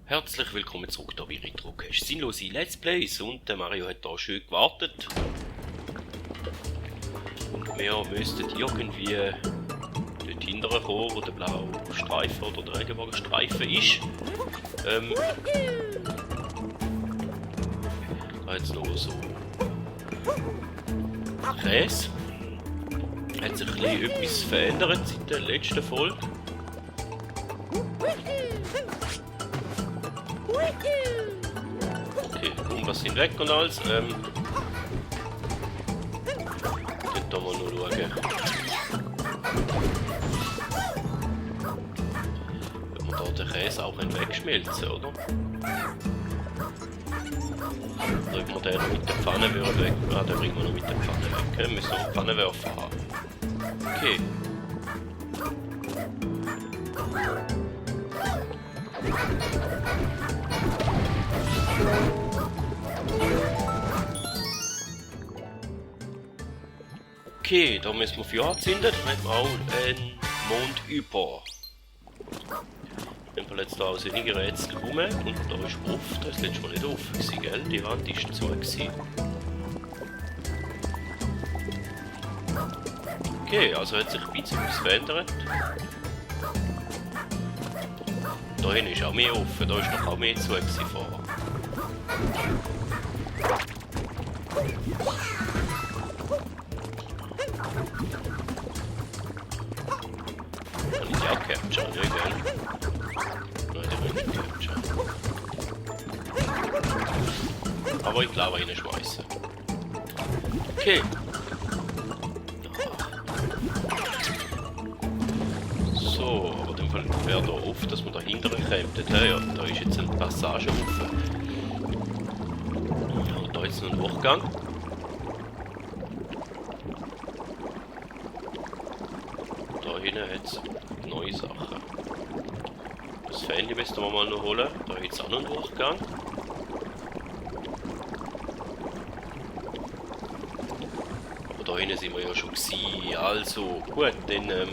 Herzlich willkommen zurück hier bei Retrocast. Sinnlose Let's Plays und der Mario hat da schön gewartet. Und wir müssten irgendwie dort hinterher kommen, wo der blaue Streifen oder der Regenbogenstreifen ist. Da jetzt noch so Käse. Hat sich ein bisschen etwas verändert seit der letzten Folge. Okay, Gumbas sind weg und alles. Dort wir noch schauen. Ob wir da den Käse auch wegschmelzen, oder? Oder ob wir den noch mit der Pfanne weg. Ah, den bringen wir noch mit der Pfanne weg. Wir müssen noch Pfannenwerfer haben. Okay. Okay, da müssen wir für anzünden. Dann haben wir auch einen Mond über. Wir haben jetzt hier auch einige Rätsel rum. Und da ist offen. Das ist letztes Mal nicht offen gewesen, gell? Die Wand ist zu gewesen. Okay, also hat sich ein bisschen etwas verändert. Da hinten ist auch mehr offen. Da ist noch auch mehr zu gewesen vorher. Kann ich die auch capturen, ja, gell? Nein, die will ich nicht capturen. Aber ich glaube, reinschmeißen. Okay. So, aber in dem Fall wäre da oft, dass man da hinten kommt. Ja, da ist jetzt eine Passage offen. Ja, und da ist noch ein Durchgang. Da hinten hat es neue Sachen. Das Fanny müssen wir mal noch holen. Da hat es auch noch einen Durchgang. Aber da hinten sind wir ja schon gewesen. Also, gut, dann gehen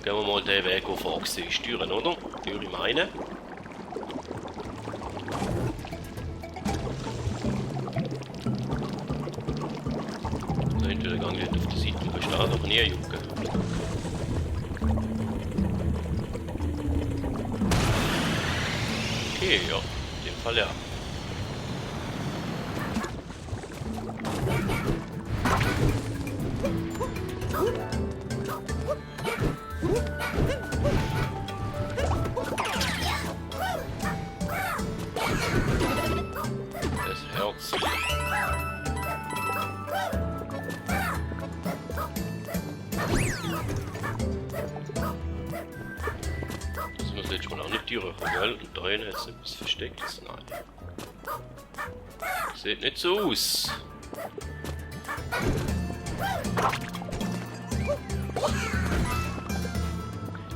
wir mal den Weg, der vorgesehen ist, steuern, oder? Würde ich meinen. Der Gang nicht auf der Seite bestehen, aber nie jucken. Okay, ja, in dem Fall ja. Das Herz. Letztes Mal auch nicht durchkommen, gell? Und da hinten hat es etwas Verstecktes. Nein. Sieht nicht so aus.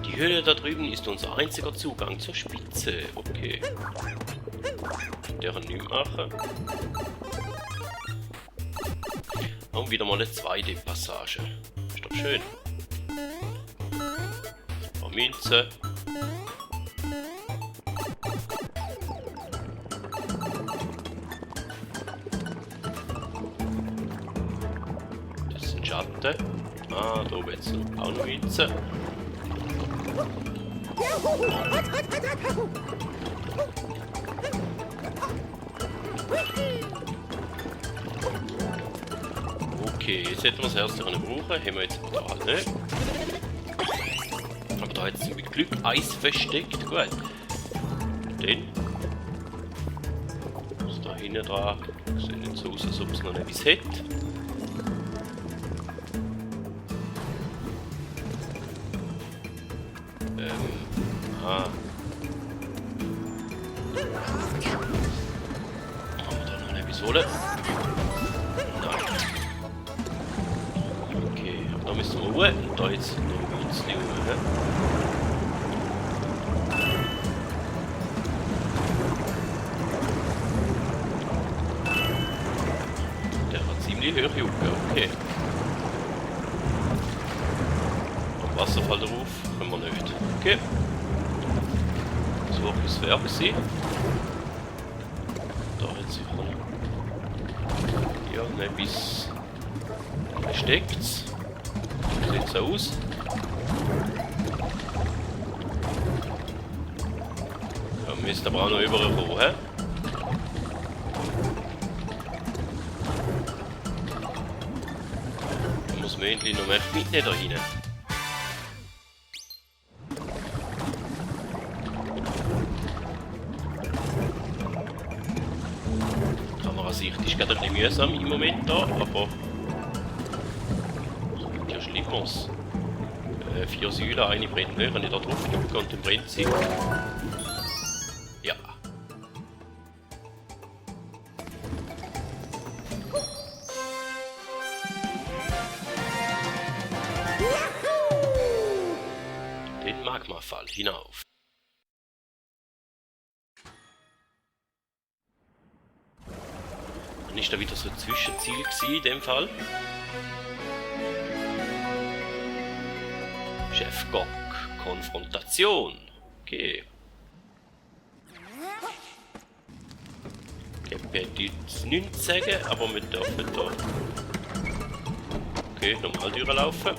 Die Höhle da drüben ist unser einziger Zugang zur Spitze. Okay. Deren nicht machen. Und wieder mal eine zweite Passage. Ist doch schön. Ein paar Münzen. Schatten. Ah, da oben jetzt auch noch Münzen. Okay, jetzt hätten wir das Herz brauchen. Haben wir jetzt da halt nicht. Aber da hat es mit Glück Eis versteckt. Gut. Dann. Was da hinten dran? Sieht nicht so aus, als ob es noch etwas hätte. Haben wir da noch eine Episode? Nein. Okay, da müssen wir ruhen. Und da jetzt noch ein bisschen ruhen. Der hat ziemlich hoch jucken, okay. Wasserfall drauf. Können wir nicht. Okay. Das war bis wer gewesen. Da hat sich noch. Ja, ne, bis. Steckt's. Sieht so aus. Ja, wir müssen aber auch noch überkommen, hä? Da muss man endlich noch mehr mitnehmen da rein. Die Kamerasicht ist gerade ein bisschen mühsam im Moment da, aber ja, Schlimmeres. 4 Säulen, eine brennt nicht, wenn ich da drauf drücke und dann brennt sie. Ja. Den Magmafall hinauf. Dann ist da wieder so ein Zwischenziel gewesen in dem Fall. Chef Gok, Konfrontation. Okay. Ich hätte jetzt nichts zu sagen, aber wir dürfen da. Okay, normal durchlaufen.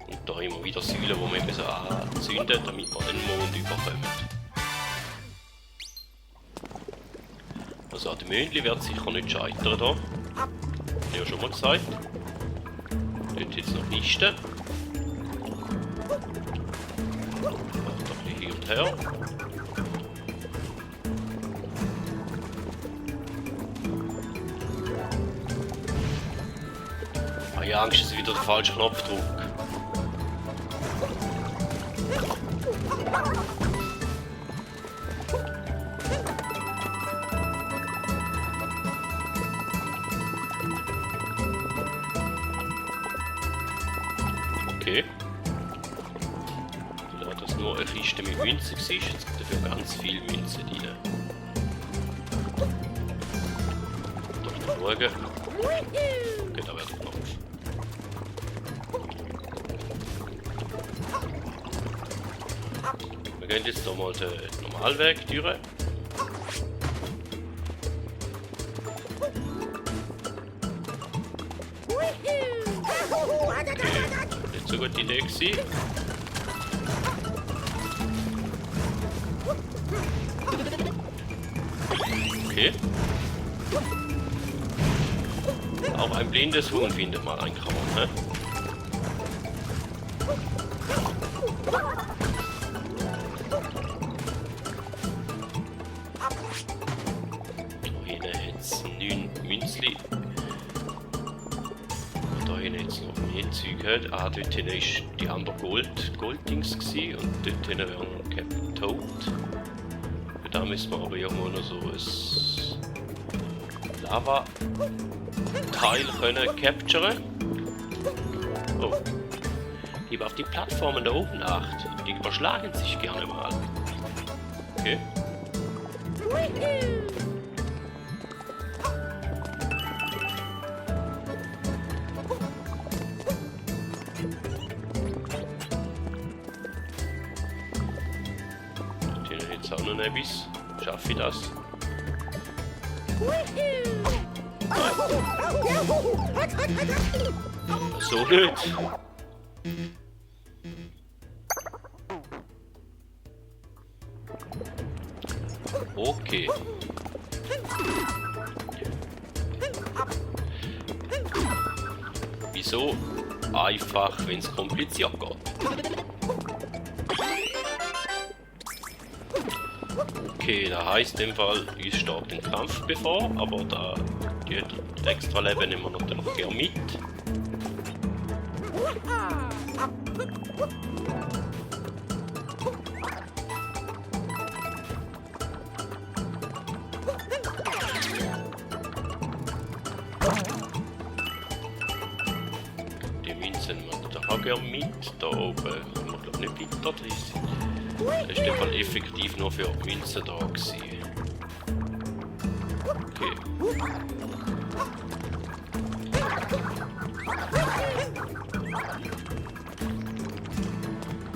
Und da immer wieder Säulen, die wir müssen anzünden, damit wir den Mond überkommen. Also an dem Mondli wird sicher nicht scheitern da. Hab ich ja schon mal gesagt. Dort jetzt noch Kisten. Macht ein bisschen hin und her. Ich habe Angst, dass ich wieder den falschen Knopf drücke. Okay. Da das nur eine Kiste mit Münzen war, jetzt gibt dafür ganz viele Münzen rein. Da schauen. Okay, da wäre der Knopf. Wir gehen jetzt nochmal den Normalweg durch. Okay, nicht so gute Idee gewesen. Okay. Auch ein blindes Huhn findet mal ein Kraut, ne? Da hinten jetzt 9 Münzli. Da hinten jetzt noch mehr Zeug halt. Ah, dort hinten ist die andere Golddings gewesen und dort hinten wäre noch Captain Toad. Da müssen wir aber irgendwo noch so ein Lava-Teil können capturen. Oh. Gib auf die Plattformen da oben Acht. Die überschlagen sich gerne mal. Okay. Jetzt auch noch etwas. Schaffe ich das? So nicht. Okay. Wieso einfach, wenn es kompliziert geht? Okay, das heisst in dem Fall, uns steht ein Kampf bevor, aber da die extra Leben nehmen wir natürlich gerne mit. noch gerne mit da oben. Können wir glaube nicht weiter drin sein. Das ist in dem Fall effektiv nur für Münzen da gewesen. Okay.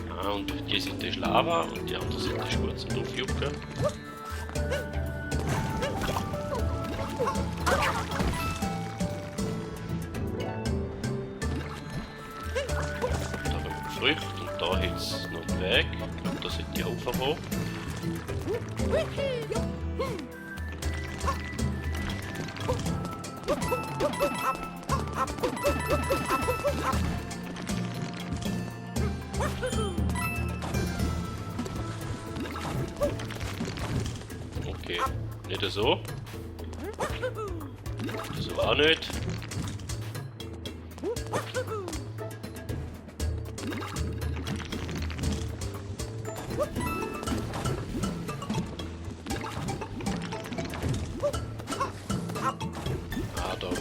Ah, und die Seite ist Lava und die andere Seite ist gut zum Draufjucken. Und da hat es noch einen Weg. Ich glaube, da sollte ich auffahren. Okay, nicht so. So auch nicht.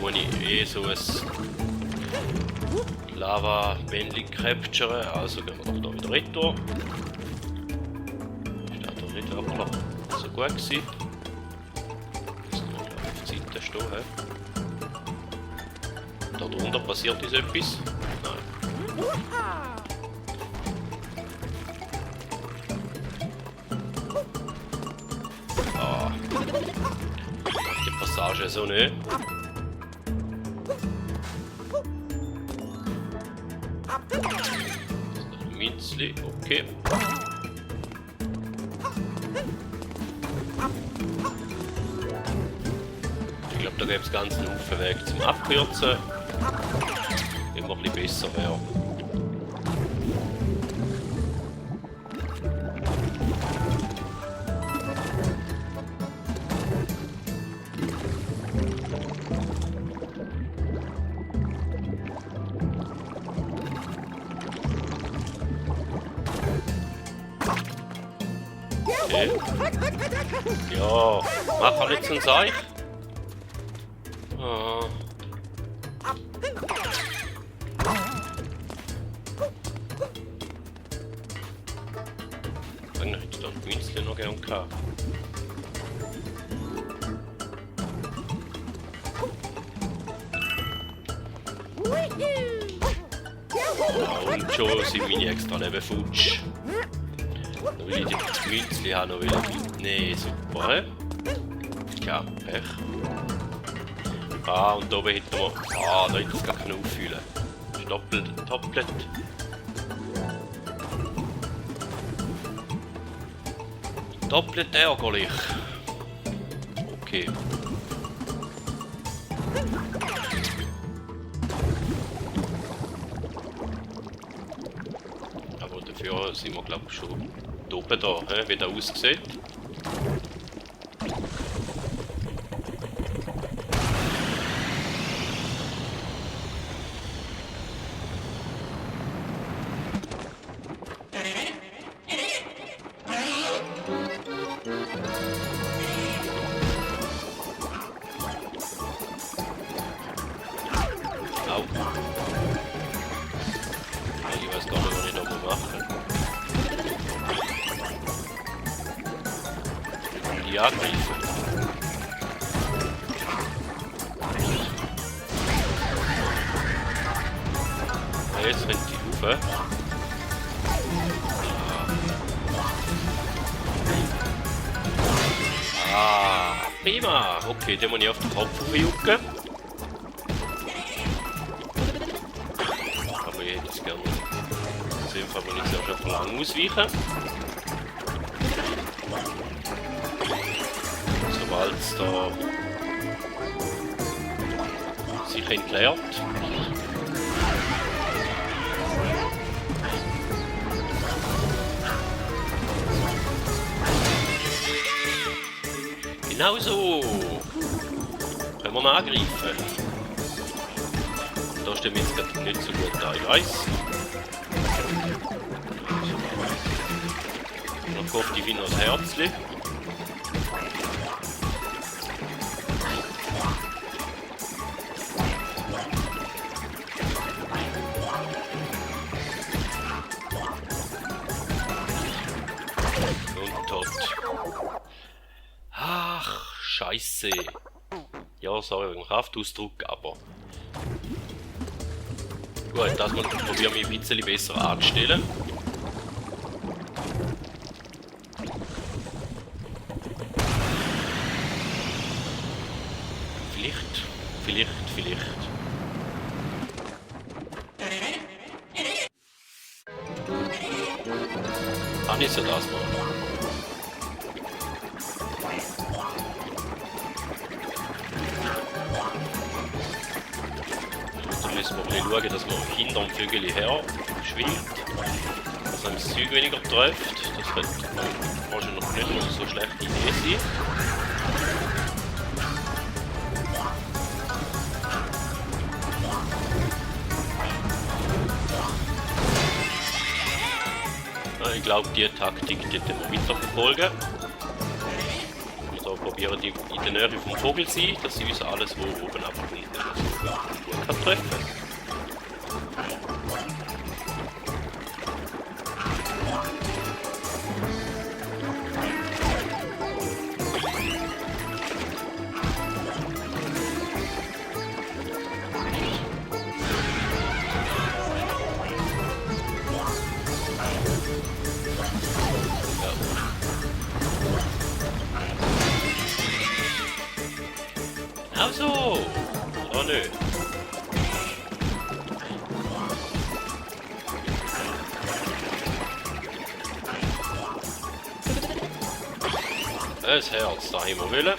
Muss ich eh so ein Lava-Bändchen capturen, also gehen wir doch da wieder retour. Ist das doch nicht wirklich so gut gewesen. Jetzt müssen wir auf die Seite stehen. Da drunter passiert uns etwas. Nein. Ah. Die Passage so nicht. Okay. Ich glaube, da gäbe es ganz einen Haufen Weg zum Abkürzen. Wenn wir ein bisschen besser wäre. Okay. Ja, mach halt jetzt ein Seich. Ah. Eigentlich hätte ich da die Münzchen noch gern gehabt. Ja, und schon sind meine extra Leben futsch. Da will ich die Münzli auch noch mitnehmen. Super. Ja, Pech. Ah, und da oben hätten wir. Ah, da hätte ich gar nicht auffüllen. Das ist doppelt. Doppelt ärgerlich. Okay. Aber dafür sind wir, glaube ich, schon oben da, wie der aussieht. Au. Ich weiß gar nicht, was ich da mache. Die angreifen. Jetzt rennt die Hufe. Ah, prima. Okay, den muss ich auf den Kopf jucken. Aber ich hätte es gerne. In dem Fall muss ich sehr schon lang ausweichen. Sobald es da sich entleert. Genau so! Können wir ihn angreifen. Da stehen wir jetzt gerade nicht so gut da, ich weiss. Dann kauft ich wieder das Herzli. Und tot. Ach, scheiße. Ja, sorry wegen dem Kraftausdruck, aber... Gut, das muss ich probieren, mich ein bisschen besser anzustellen. Vielleicht. Kann ich so das mal? Dann müssen wir ein bisschen schauen, dass man hinter dem Vögel her schwingt. Dass einem das Zeug weniger trifft. Das wird wahrscheinlich nicht mehr so schlechte Idee sein. Ich glaube, die Taktik die wir weiter verfolgen. Also probieren die in der Nähe vom Vogel zu sein, dass sie uns alles, wo oben abkommt, gut kann treffen. Also! Oh nö. Das Herz, da haben wir wollen.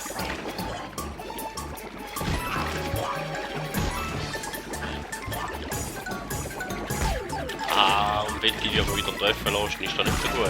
Und wenn die aber wieder treffen lässt, ist das nicht so gut.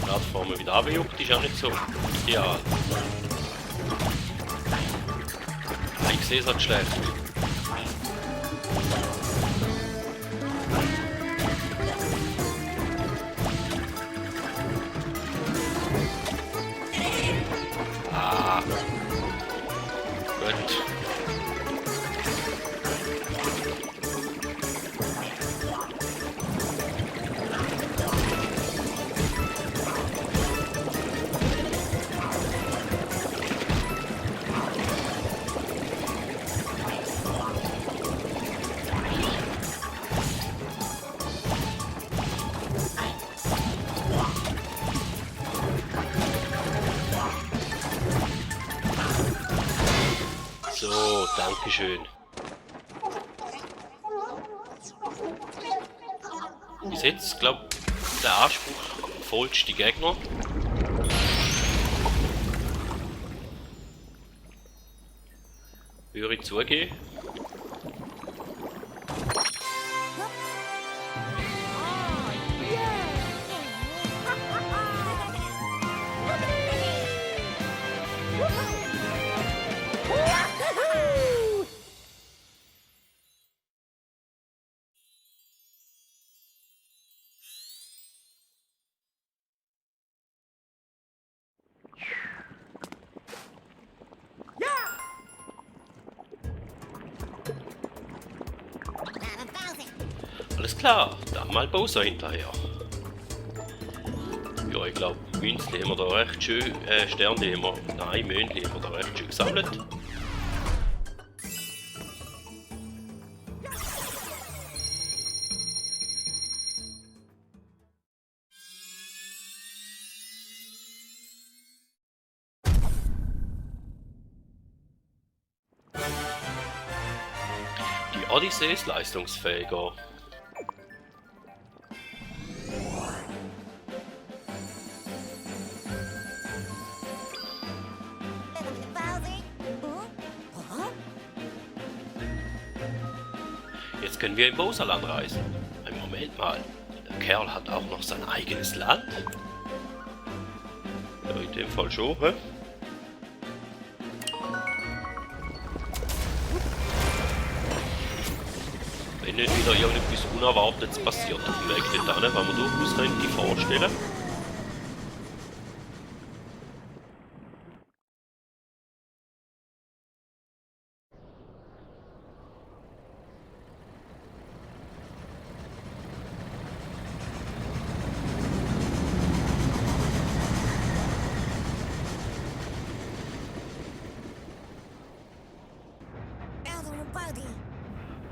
Plattformen wieder abgejuckt, ist auch nicht so ideal. Ich sehe es halt schlecht. Gut. So, dankeschön. Bis jetzt, glaube ich, der Anspruch vollste Gegner. Würde ich zugeben. Alles klar, dann mal Bowser hinterher. Ja, ich glaube, Münzli haben wir da recht schön, Sternli haben wir, nein, Möhnli haben wir da recht schön gesammelt. Die Odyssee ist leistungsfähiger. Jetzt können wir in Bowserland reisen. Ein Moment mal, der Kerl hat auch noch sein eigenes Land? Ja, in dem Fall schon, hä? Wenn nicht wieder irgendetwas Unerwartetes passiert auf dem Weg dorthin, weil man durchaus könnte vorstellen.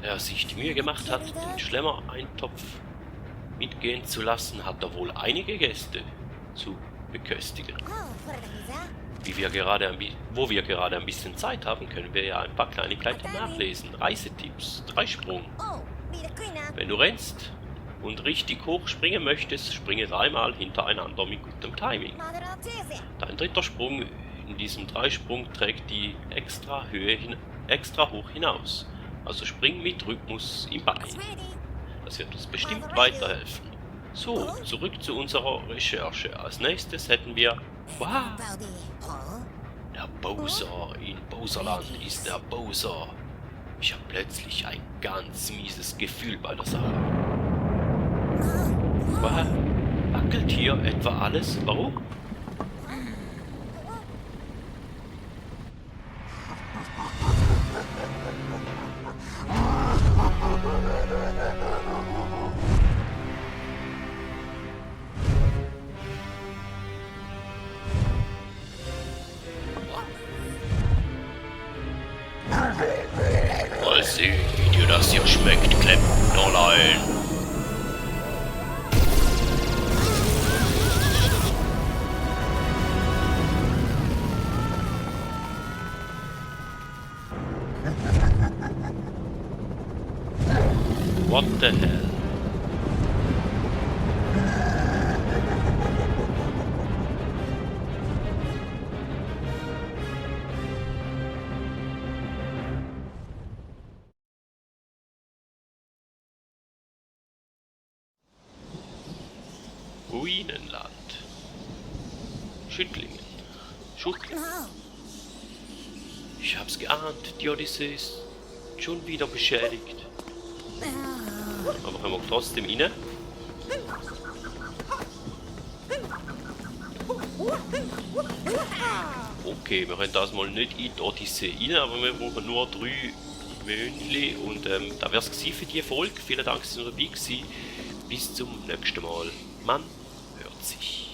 Der sich die Mühe gemacht hat, den Schlemmer-Eintopf mitgehen zu lassen, hat er wohl einige Gäste zu beköstigen. Wo wir gerade ein bisschen Zeit haben, können wir ja ein paar Kleinigkeiten nachlesen. Reisetipps, Dreisprung. Wenn du rennst und richtig hoch springen möchtest, springe dreimal hintereinander mit gutem Timing. Dein dritter Sprung in diesem Dreisprung trägt die extra hoch hinaus. Also spring mit Rhythmus im Bein. Das wird uns bestimmt weiterhelfen. So, zurück zu unserer Recherche. Als nächstes hätten wir... Wow! Der Bowser in Bowserland ist der Bowser. Ich habe plötzlich ein ganz mieses Gefühl bei der Sache. Wow! Wackelt hier etwa alles? Warum? Mal sehen, wie dir das hier schmeckt, Klempnerlein. What the hell? Ruinenland. Schüttlingen. Ich hab's geahnt, die Odyssee ist schon wieder beschädigt. Aber können wir trotzdem rein? Okay, wir können das mal nicht in die Odyssee rein, aber wir brauchen nur 3 Mönchli und da wär's gewesen für die Folge. Vielen Dank, dass ihr dabei gewesen. Bis zum nächsten Mal. Man hört sich.